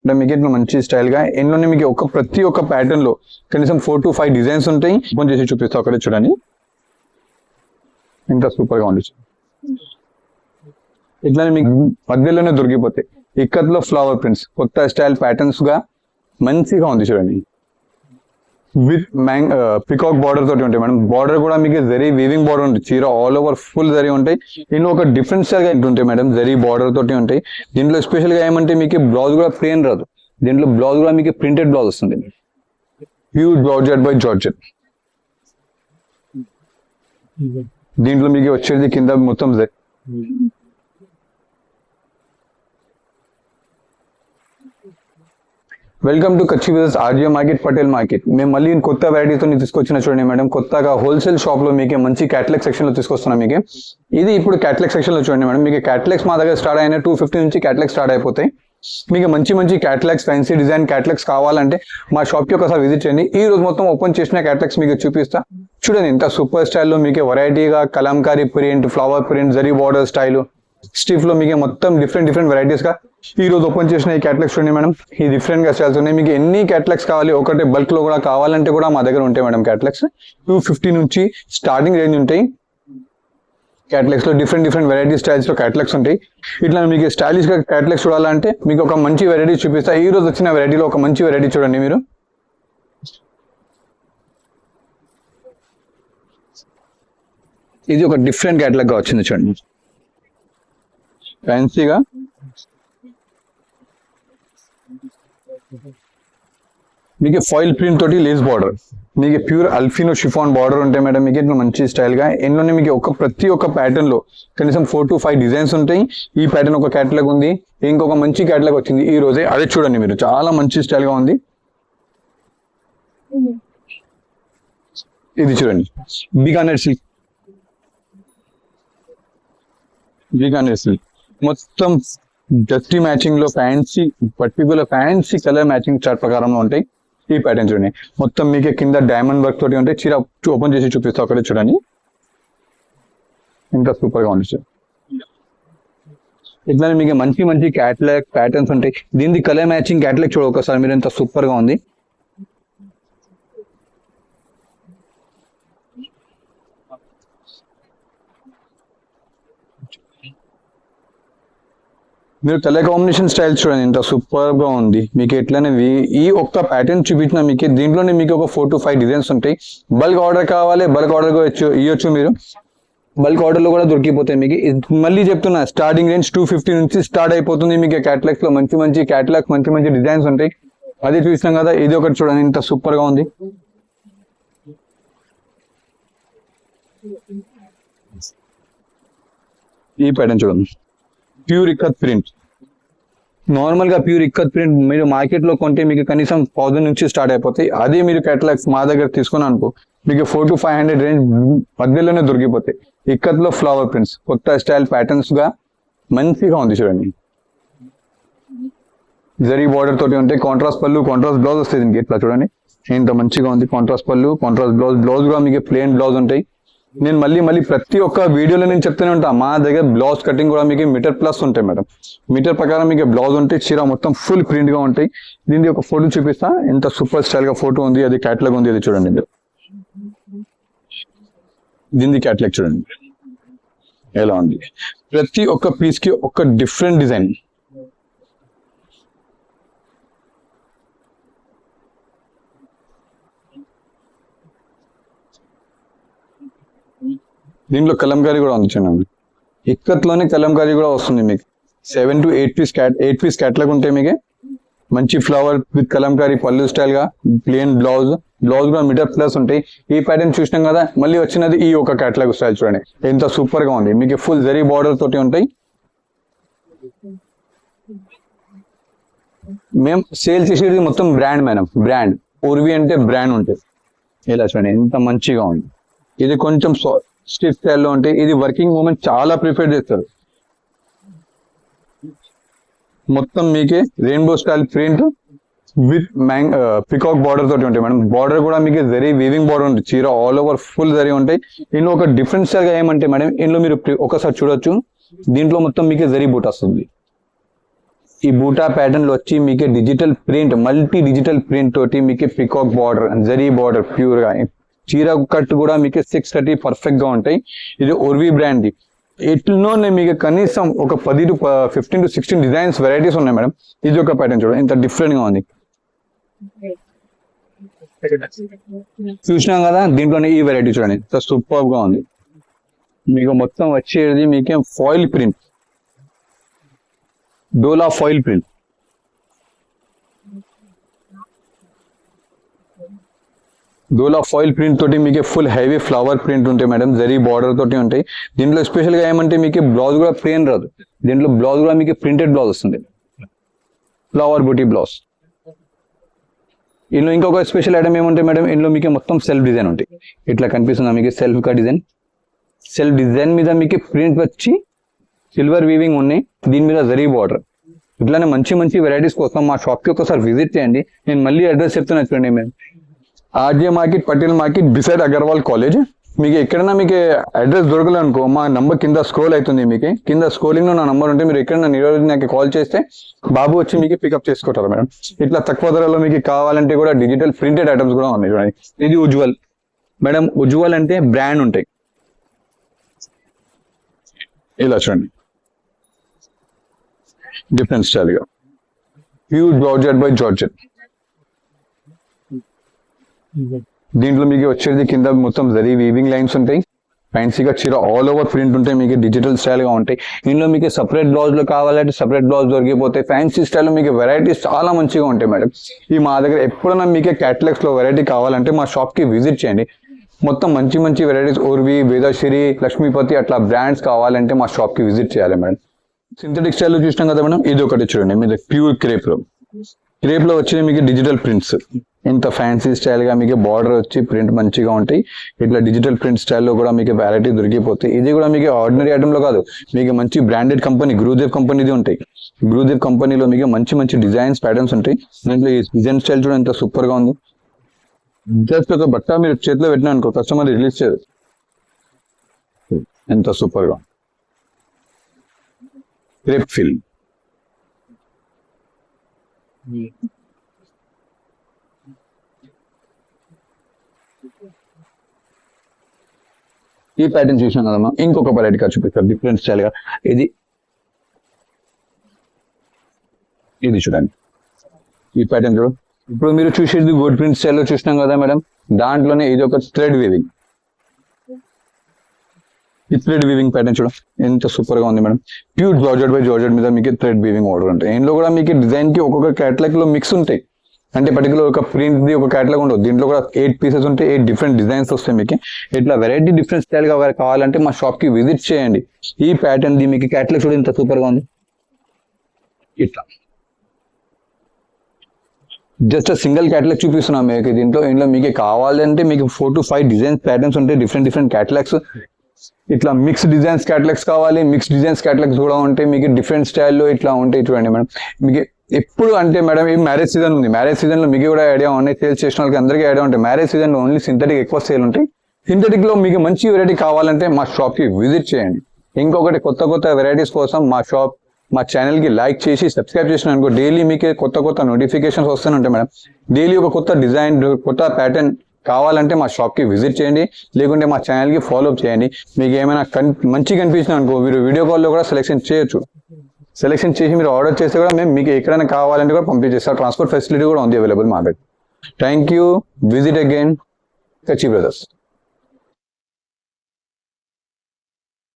అంటే మీకు ఇట్లా మంచి స్టైల్ గా ఇందులోనే మీకు ప్రతి ఒక్క ప్యాటర్న్ లో కనీసం 4 to 5 డిజైన్స్ ఉంటాయి. ఓపెన్ చేసి చూపిస్తా ఒకటి చూడండి, ఇంకా సూపర్ గా ఉంది. ఇట్లానే మీకు మధ్యలోనే దొరికిపోతాయి. ఇక్కత్లో ఫ్లవర్ ప్రింట్స్ కొత్త స్టైల్ ప్యాటర్న్స్ గా మంచిగా ఉంది చూడండి. విత్ పికాక్ బార్డర్ తోటి ఉంటాయి మేడం. బార్డర్ కూడా మీకు జరీ వీవింగ్ బార్డర్ ఉంటుంది. చీర ఆల్ ఓవర్ ఫుల్ జరీ ఉంటాయి. దీనిలో ఒక డిఫరెంట్ స్టైల్ గా ఉంటాయి మేడం. జరీ బార్డర్ తోటి ఉంటాయి. దీంట్లో స్పెషల్ గా ఏమంటే మీకు బ్లౌజ్ కూడా ప్లెయిన్ రాదు. దీంట్లో బ్లౌజ్ కూడా మీకు ప్రింటెడ్ బ్లౌజ్ వస్తుంది. Pure georgette by georgette. దీంట్లో మీకు వచ్చేది కింద మొత్తం జరీ. వెల్కమ్ టు కచ్చి wizards RJ market, Patel market. మేము మళ్ళీ కొత్త వెరైటీతో తీసుకొచ్చిన చూడండి మేడం. కొత్తగా హోల్సేల్ షాప్ లో మీకు మంచి క్యాటలాగ్ సెక్షన్ లో తీసుకొస్తున్నాం. మీకు ఇది ఇప్పుడు క్యాటలాగ్ సెక్షన్ లో చూడండి మేడం. మీకు క్యాటలాగ్స్ మా దగ్గర స్టార్ట్ అయిన 250 నుంచి క్యాటలాగ్ స్టార్ట్ అయిపోతాయి. మీకు మంచి మంచి క్యాటలాగ్స్, ఫ్యాన్సీ డిజైన్ క్యాటలాగ్స్ కావాలంటే మా షాప్ కి ఒకసారి విజిట్ చేయండి. ఈ రోజు మొత్తం ఓపెన్ చేసిన క్యాటలాగ్స్ మీకు చూపిస్తా. చూడండి ఇంత సూపర్ స్టైల్లో మీకు వెరైటీగా Kalamkari print, flower print, zari border style, stiff లో మీకు మొత్తం డిఫరెంట్ వెరైటీస్ గా ఈ రోజు ఓపెన్ చేసిన ఈ క్యాటలాగ్స్ చూడండి మేడం. ఈ డిఫరెంట్ గా స్టైల్స్ ఉన్నాయి. మీకు ఎన్ని క్యాటలాగ్స్ కావాలి, ఒకటే బల్క్ లో కూడా కావాలంటే కూడా మా దగ్గర ఉంటాయి మేడం. క్యాటలాగ్స్ 250 నుంచి స్టార్టింగ్ రేంజ్ ఉంటాయి. క్యాటలాగ్స్ లో డిఫరెంట్ వెరైటీ స్టైల్స్ లో క్యాటలాగ్స్ ఉంటాయి. ఇట్లా మీకు స్టైలిష్ గా క్యాటలాగ్స్ చూడాలంటే మీకు ఒక మంచి వెరైటీ చూపిస్తా. ఈ రోజు వచ్చిన వెరైటీలో ఒక మంచి వెరైటీ చూడండి మీరు. ఇది ఒక డిఫరెంట్ క్యాటలాగ్ గా వచ్చింది చూడండి. ఫ్యాన్సీగా మీకు ఫాయిల్ ప్రింట్ తోటి లేస్ బార్డర్, మీకు ప్యూర్ అల్ఫినో షిఫాన్ బార్డర్ ఉంటాయి మేడం. మీకు ఇట్లా మంచి స్టైల్ గా ఇందులోనే మీకు ప్రతి ఒక్క ప్యాటర్న్ లో కనీసం 4 to 5 డిజైన్స్ ఉంటాయి. ఈ ప్యాటర్న్ ఒక క్యాటలాగ్ ఉంది. ఇంకొక మంచి క్యాటలాగ్ వచ్చింది ఈ రోజే, అదే చూడండి మీరు. చాలా మంచి స్టైల్ గా ఉంది. ఇది చూడండి, బికానెర్ సిల్క్. బికానెర్ సిల్క్ మొత్తం జస్టీ మ్యాచింగ్ లో fancy, particular fancy colour matching chart ప్రకారంలో ఉంటాయి. ఈ ప్యాటర్న్ చూడండి, మొత్తం మీకు కింద డైమండ్ వర్క్ తోటి ఉంటాయి. చీర ఓపెన్ చేసి చూపిస్తా ఒకటి చూడండి, ఇంకా సూపర్ గా ఉంది. ఇట్లానే మీకు మంచి క్యాటలాగ్ ప్యాటర్న్స్ ఉంటాయి. దీనికి కలర్ మ్యాచింగ్ క్యాటలాగ్ చూడ ఒకసారి మీరు, ఎంత సూపర్ గా ఉంది. మీరు కలర్ కాంబినేషన్ స్టైల్ చూడండి, ఎంత సూపర్ గా ఉంది. మీకు ఎట్లనే ఈ ఒక్క ప్యాటర్న్ చూపించిన మీకు దీంట్లోనే మీకు ఒక 4 to 5 డిజైన్స్ ఉంటాయి. బల్క్ ఆర్డర్ కావాలి, బల్క్ ఆర్డర్ ఇవ్వచ్చు మీరు. బల్క్ ఆర్డర్ లో కూడా దొరికిపోతాయి మీకు. మళ్ళీ చెప్తున్నా, స్టార్టింగ్ రేంజ్ 250 నుంచి స్టార్ట్ అయిపోతుంది. మీకు క్యాటలాగ్స్ లో మంచి క్యాటలాగ్, మంచి డిజైన్స్ ఉంటాయి. అది చూసినాం కదా. ఇది ఒకటి చూడండి, ఎంత సూపర్ గా ఉంది. ఈ ప్యాటర్న్ చూడండి, ప్యూర్ ఇక్కత్ ప్రింట్. నార్మల్ గా ప్యూర్ ఇక్కత్ ప్రింట్ మీరు మార్కెట్ లో కొంటే మీకు కనీసం 1000 నుంచి స్టార్ట్ అయిపోతాయి. అదే మీరు క్యాటలాగ్స్ మా దగ్గర తీసుకుని అనుకో, మీకు 4 to 500 రేంజ్ మధ్యలోనే దొరికిపోతాయి. ఇక్కత్ లో ఫ్లవర్ ప్రింట్స్ కొత్త స్టైల్ ప్యాటర్న్స్ గా మంచిగా ఉంది చూడండి. జరీ బార్డర్ తోటి ఉంటాయి. కాంట్రాస్ట్ పళ్ళు, కాంట్రాస్ట్ బ్లౌజ్ వస్తుంది దీనికి. ఇట్లా చూడండి ఎంత మంచిగా ఉంది. కాంట్రాస్ట్ పళ్ళు, కాంట్రాస్ట్ బ్లౌజ్ కూడా మీకు ప్లెయిన్ బ్లౌజ్ ఉంటాయి. నేను మళ్ళీ ప్రతి ఒక్క వీడియోలో నేను చెప్తూనే ఉంటా, మా దగ్గర బ్లౌజ్ కటింగ్ కూడా మీకు మీటర్ ప్లస్ ఉంటాయి మేడం. మీటర్ ప్రకారం మీకు బ్లౌజ్ ఉంటాయి. చీర మొత్తం ఫుల్ ప్రింట్ గా ఉంటాయి. దీనికి ఒక ఫోటో చూపిస్తా, ఎంత సూపర్ స్టైల్ గా ఫోటో ఉంది. అది క్యాటలాగ్ ఉంది, అది చూడండి. దీనికి క్యాటలాగ్ చూడండి ఎలా ఉంది. ప్రతి ఒక్క పీస్ కి ఒక డిఫరెంట్ డిజైన్. దీంట్లో కలంకారీ కూడా ఉంది చూడండి. ఇక్కత్లోనే కలంకారీ కూడా వస్తుంది మీకు. 7 to 8 పీస్ క్యాటలాగ్ ఉంటాయి మీకు. మంచి ఫ్లవర్ విత్ కలంకారీ పళ్ళు స్టైల్ గా, ప్లెయిన్ బ్లౌజ్ కూడా మీటర్ ప్లస్ ఉంటాయి. ఈ ప్యాటర్న్ చూసినాం కదా. మళ్ళీ వచ్చినది ఈ ఒక క్యాటలాగ్ స్టైల్ చూడండి, ఎంత సూపర్ గా ఉంది. మీకు ఫుల్ జరీ బార్డర్ తోటి ఉంటాయి. మేము సేల్ చేసేది మొత్తం బ్రాండ్ మేడం. బ్రాండ్ పూర్వీ అంటే బ్రాండ్ ఉంటుంది. ఇలా చూడండి ఎంత మంచిగా ఉంది. ఇది కొంచెం స్టిఫ్ స్టైల్లో ఉంటాయి. ఇది వర్కింగ్ ఉమెన్ చాలా ప్రిఫర్ చేస్తారు. మొత్తం మీకే rainbow style print with peacock border తోటి ఉంటాయి మేడం. బార్డర్ కూడా మీకు జరీ వీవింగ్ బార్డర్ ఉంటుంది. చీర ఆల్ ఓవర్ ఫుల్ జరీ ఉంటాయి. ఇందులో ఒక డిఫరెంట్ స్టైల్ గా ఏమంటే మేడం, ఇందులో మీరు ఒకసారి చూడొచ్చు. దీంట్లో మొత్తం మీకు జరీ బూట్ వస్తుంది. ఈ బూటా ప్యాటర్న్ లో వచ్చి మీకు digital print, multi digital print తోటి మీకు peacock border, zari border pure గా, చీర కట్ కూడా మీకు 630 పర్ఫెక్ట్ గా ఉంటాయి. ఇది ఓర్వి బ్రాండ్. ఎట్లోనే మీకు కనీసం ఒక 10 to 15 to 16 డిజైన్స్ వెరైటీస్ ఉన్నాయి మేడం. ఇది ఒక ప్యాటర్న్ చూడండి ఇంత డిఫరెంట్ గా ఉంది. చూసినాం కదా, దీంట్లోనే ఈ వెరైటీ చూడండి ఇంత సూపర్ గా ఉంది. మీకు మొత్తం వచ్చేది మీకే ఫాయిల్ ప్రింట్, డోలా ఫాయిల్ ప్రింట్. డోలా ఫాయిల్ ప్రింట్ తోటి మీకు ఫుల్ హెవీ ఫ్లవర్ ప్రింట్ ఉంటాయి మేడం, జరీ బార్డర్ తోటి ఉంటాయి. దీంట్లో స్పెషల్ గా ఏమంటే మీకు బ్లౌజ్ కూడా ప్లేన్ రాదు, దీంట్లో బ్లౌజ్ కూడా మీకు ప్రింటెడ్ బ్లౌజ్ వస్తుంది, ఫ్లవర్ బూటీ బ్లౌజ్. ఇందులో ఇంకొక స్పెషల్ ఐటమ్ ఏముంటాయి మేడం, ఇందులో మీకు మొత్తం సెల్ఫ్ డిజైన్ ఉంటాయి. ఇట్లా కనిపిస్తుంది మీకు సెల్ఫ్ కా డిజైన్. సెల్ఫ్ డిజైన్ మీద మీకు ప్రింట్ వచ్చి సిల్వర్ వీవింగ్ ఉన్నాయి, దీని మీద జరీ బార్డర్. ఇట్లానే మంచి మంచి వెరైటీస్ కోసం మా షాప్కి ఒకసారి విజిట్ చేయండి. నేను మళ్ళీ అడ్రస్ చెప్తున్నా చూడండి మేము, RJ market, Patel market, beside Agarwal college. మీకు ఎక్కడైనా మీకు అడ్రస్ దొరకలేనుకో మా నంబర్ కింద స్క్రోల్ అవుతుంది, మీకు కింద స్క్రోలింగ్ లో నా నంబర్ ఉంటే మీరు ఎక్కడైనా నిరోజు నాకు కాల్ చేస్తే బాబు వచ్చి మీకు పికప్ చేసుకుంటారు మేడం. ఇట్లా తక్కువ ధరలో మీకు కావాలంటే కూడా డిజిటల్ ప్రింటెడ్ ఐటమ్స్ కూడా ఉన్నాయి చూడండి. ఇది ఉజ్వల్ మేడం, ఉజ్వల్ అంటే బ్రాండ్ ఉంటాయి. ఇలా చూడండి డిఫరెంట్ స్టైల్ గా, ప్యూర్ జార్జెట్ బై జార్జెట్. దీంట్లో మీకు వచ్చేది కింద మొత్తం జరీ వీవింగ్ లైన్స్ ఉంటాయి, ఫ్యాన్సీగా చీర ఆల్ ఓవర్ ప్రింట్ ఉంటాయి, మీకు డిజిటల్ స్టైల్ గా ఉంటాయి. ఇందులో మీకు సపరేట్ బ్లౌజ్ లో కావాలంటే సపరేట్ బ్లౌజ్ దొరికిపోతాయి. ఫ్యాన్సీ స్టైల్ మీకు వెరైటీస్ చాలా మంచిగా ఉంటాయి మేడం. ఈ మా దగ్గర ఎప్పుడైనా మీకు క్యాటలాగ్స్ లో వెరైటీ కావాలంటే మా షాప్ కి విజిట్ చేయండి. మొత్తం మంచి మంచి వెరైటీస్, ఓర్వి, వేదశ్రీ, లక్ష్మీపతి అట్లా బ్రాండ్స్ కావాలంటే మా షాప్ కి విజిట్ చేయాలి మేడం. సింథటిక్ స్టైల్లో చూసినాం కదా మేడం, ఇది ఒకటి చూడండి మీరు ప్యూర్ క్రేప్ లో. క్రేప్ లో వచ్చి మీకు డిజిటల్ ప్రింట్స్, ఇంత ఫ్యాన్సీ స్టైల్ గా మీకు బార్డర్ వచ్చి ప్రింట్ మంచిగా ఉంటాయి. ఇట్లా డిజిటల్ ప్రింట్ స్టైల్లో కూడా మీకు వెరైటీ దొరికిపోతాయి. ఇది కూడా మీకు ఆర్డినరీ ఐటమ్ లో కాదు, మీకు మంచి బ్రాండెడ్ కంపెనీ గురుదేవ్ కంపెనీది ఉంటాయి. గురుదేవ్ కంపెనీలో మీకు మంచి మంచి డిజైన్స్, ప్యాటర్న్స్ ఉంటాయి. దీంట్లో ఈ డిజైన్ స్టైల్ చూడండి ఎంత సూపర్ గా ఉంది. జస్ట్ ఒక బట్ట మీరు చేతిలో పెట్టినా అనుకో కస్టమర్ రిలీజ్ చేయదు, ఎంత సూపర్ గా. క్రేప్ ఫిల్, ఈ ప్యాటర్న్ చూసినాం కదమ్మా, ఇంకొక వెరైటీ గా చూపిస్తారు డిఫరెంట్ స్టైల్ గా. ఇది చూడండి ఈ ప్యాటర్న్ చూడు. ఇప్పుడు మీరు చూసేది గోల్డ్ ప్రింట్ స్టైల్లో చూసినాం కదా మేడం, దాంట్లోనే ఇది ఒక థ్రెడ్ వీవింగ్. ఈ థ్రెడ్ వీవింగ్ ప్యాటర్న్ చూడ ఎంత సూపర్ గా ఉంది madam. Pure georgette by georgette మీద మీకు థ్రెడ్ వీవింగ్ ఆర్డర్ ఉంటాయి. ఇందులో కూడా మీకు డిజైన్ కి ఒక్కొక్క క్యాటలాగ్ లో మిక్స్ ఉంటాయి, అంటే పర్టికులర్ ఒక ప్రింట్ ది ఒక క్యాటలాగ్ ఉండదు. దీంట్లో కూడా 8 పీసెస్ ఉంటాయి, 8 డిఫరెంట్ డిజైన్స్ వస్తాయి మీకు. ఇట్లా వెరైటీ డిఫరెంట్ స్టైల్ గా కావాలంటే మా షాప్ కి విజిట్ చేయండి. ఈ ప్యాటర్న్ ది మీకు క్యాటలాగ్ చూడ ఎంత సూపర్ గా ఉంది. ఇట్లా జస్ట్ సింగిల్ క్యాటలాగ్ చూపిస్తున్నాం మీకు. ఇందులో మీకు కావాలంటే మీకు 4 to 5 డిజైన్స్, ప్యాటర్న్స్ ఉంటాయి, డిఫరెంట్ డిఫరెంట్ క్యాటలాగ్స్. ఇట్లా మిక్స్ డిజైన్స్ క్యాటలాగ్స్ కావాలి, మిక్స్ డిజైన్స్ క్యాటలాగ్స్ కూడా ఉంటాయి మీకు డిఫరెంట్ స్టైల్లో ఇట్లా ఉంటాయి చూడండి మేడం. మీకు ఎప్పుడు అంటే మేడం ఈ మ్యారేజ్ సీజన్ ఉంది, మ్యారేజ్ సీజన్ లో మీకు కూడా ఐడియా ఉన్నాయి, సేల్స్ చేసిన వాళ్ళకి అందరికీ ఐడియా ఉంటాయి. మ్యారేజ్ సీజన్ లో ఓన్లీ సింథటిక్ ఎక్కువ సేల్ ఉంటాయి. సింథటిక్ లో మీకు మంచి వెరైటీ కావాలంటే మా షాప్ కి విజిట్ చేయండి. ఇంకొకటి కొత్త కొత్త వెరైటీస్ కోసం మా ఛానల్ కి లైక్ చేసి సబ్స్క్రైబ్ చేసిన అనుకో డైలీ మీకు కొత్త కొత్త నోటిఫికేషన్స్ వస్తూనే ఉంటాయి మేడం. డైలీ ఒక కొత్త డిజైన్, కొత్త ప్యాటర్న్ కావాలంటే మా షాప్ కి విజిట్ చేయండి, లేకుంటే మా ఛానల్ కి ఫాలో అప్ చేయండి. మీకు ఏమైనా మంచి కనిపించిన అనుకో మీరు వీడియో కాల్లో కూడా సెలెక్షన్ చేయొచ్చు. సెలెక్షన్ చేసి మీరు ఆర్డర్ చేస్తే కూడా మేము మీకు ఎక్కడైనా కావాలంటే కూడా పంపించేస్తాం. ట్రాన్స్పోర్ట్ ఫెసిలిటీ కూడా ఉంది అవైలబుల్ మా దగ్గర. Thank you. విజిట్ అగైన్ కచ్చి బ్రదర్స్.